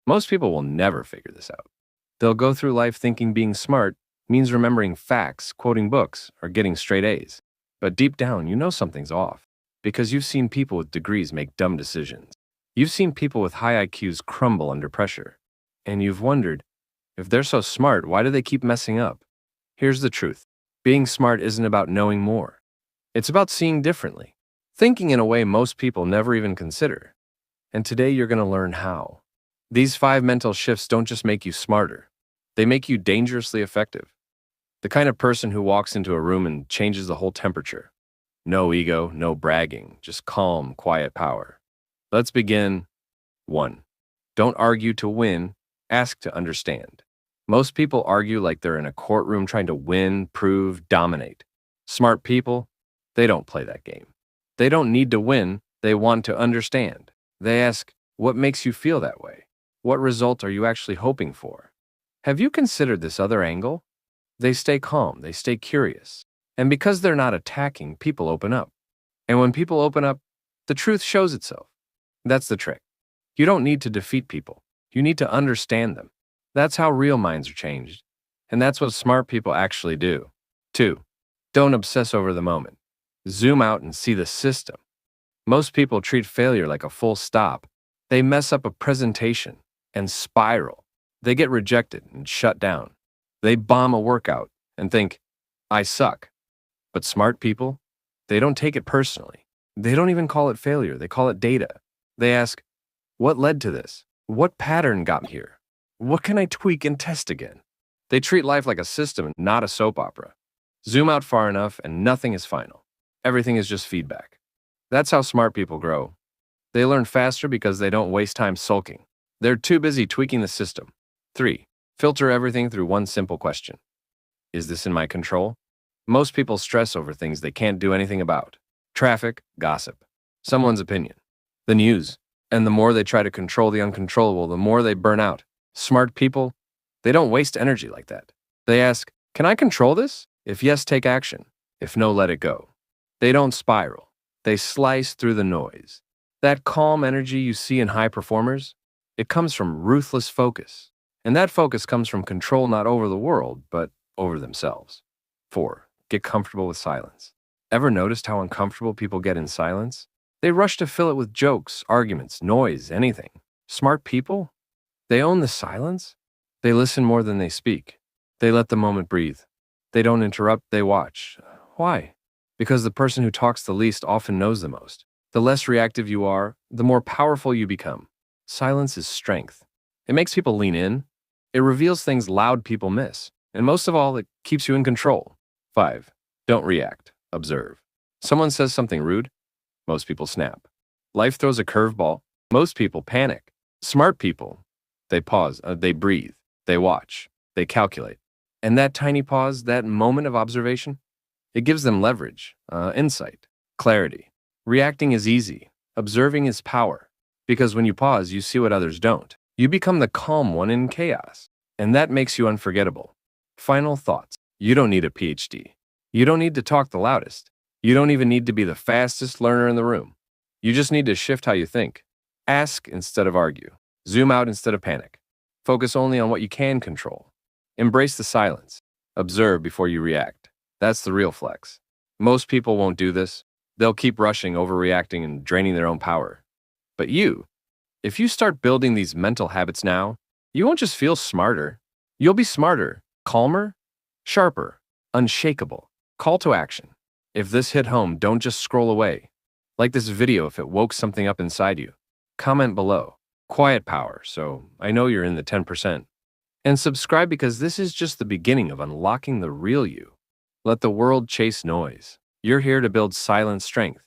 Most people will never figure this out. They'll go through life thinking being smart means remembering facts, quoting books, or getting straight A's. But deep down, you know something's off because you've seen people with degrees make dumb decisions. You've seen people with high IQs crumble under pressure. And you've wondered, if they're so smart, why do they keep messing up? Here's the truth. Being smart isn't about knowing more. It's about seeing differently, thinking in a way most people never even consider. And today you're going to learn how. These 5 mental shifts don't just make you smarter. They make you dangerously effective. The kind of person who walks into a room and changes the whole temperature. No ego, no bragging, just calm, quiet power. Let's begin. 1. Don't argue to win, ask to understand. Most people argue like they're in a courtroom trying to win, prove, dominate. Smart people, they don't play that game. They don't need to win, they want to understand. They ask, what makes you feel that way? What result are you actually hoping for? Have you considered this other angle? They stay calm, they stay curious. And because they're not attacking, people open up. And when people open up, the truth shows itself. That's the trick. You don't need to defeat people. You need to understand them. That's how real minds are changed. And that's what smart people actually do. 2. Don't obsess over the moment. Zoom out and see the system. Most people treat failure like a full stop. They mess up a presentation and spiral. They get rejected and shut down. They bomb a workout and think, I suck. But smart people, they don't take it personally. They don't even call it failure. They call it data. They ask, what led to this? What pattern got me here? What can I tweak and test again? They treat life like a system, not a soap opera. Zoom out far enough and nothing is final. Everything is just feedback. That's how smart people grow. They learn faster because they don't waste time sulking. They're too busy tweaking the system. 3. Filter everything through one simple question. Is this in my control? Most people stress over things they can't do anything about. Traffic, gossip, someone's opinion, the news. And the more they try to control the uncontrollable, the more they burn out. Smart people, they don't waste energy like that. They ask, can I control this? If yes, take action. If no, let it go. They don't spiral. They slice through the noise. That calm energy you see in high performers, it comes from ruthless focus. And that focus comes from control not over the world, but over themselves. 4. Get comfortable with silence. Ever noticed how uncomfortable people get in silence? They rush to fill it with jokes, arguments, noise, anything. Smart people? They own the silence. They listen more than they speak. They let the moment breathe. They don't interrupt, they watch. Why? Because the person who talks the least often knows the most. The less reactive you are, the more powerful you become. Silence is strength. It makes people lean in. It reveals things loud people miss. And most of all, it keeps you in control. 5. Don't react. Observe. Someone says something rude. Most people snap. Life throws a curveball. Most people panic. Smart people, they pause, they breathe, they watch, they calculate. And that tiny pause, that moment of observation, it gives them leverage, insight, clarity. Reacting is easy. Observing is power. Because when you pause, you see what others don't. You become the calm one in chaos. And that makes you unforgettable. Final thoughts. You don't need a PhD. You don't need to talk the loudest. You don't even need to be the fastest learner in the room. You just need to shift how you think. Ask instead of argue. Zoom out instead of panic. Focus only on what you can control. Embrace the silence. Observe before you react. That's the real flex. Most people won't do this. They'll keep rushing, overreacting, and draining their own power. But you, if you start building these mental habits now, you won't just feel smarter. You'll be smarter, calmer, sharper, unshakable. Call to action. If this hit home, don't just scroll away. Like this video if it woke something up inside you. Comment below. Quiet power, so I know you're in the 10%. And subscribe because this is just the beginning of unlocking the real you. Let the world chase noise. You're here to build silent strength.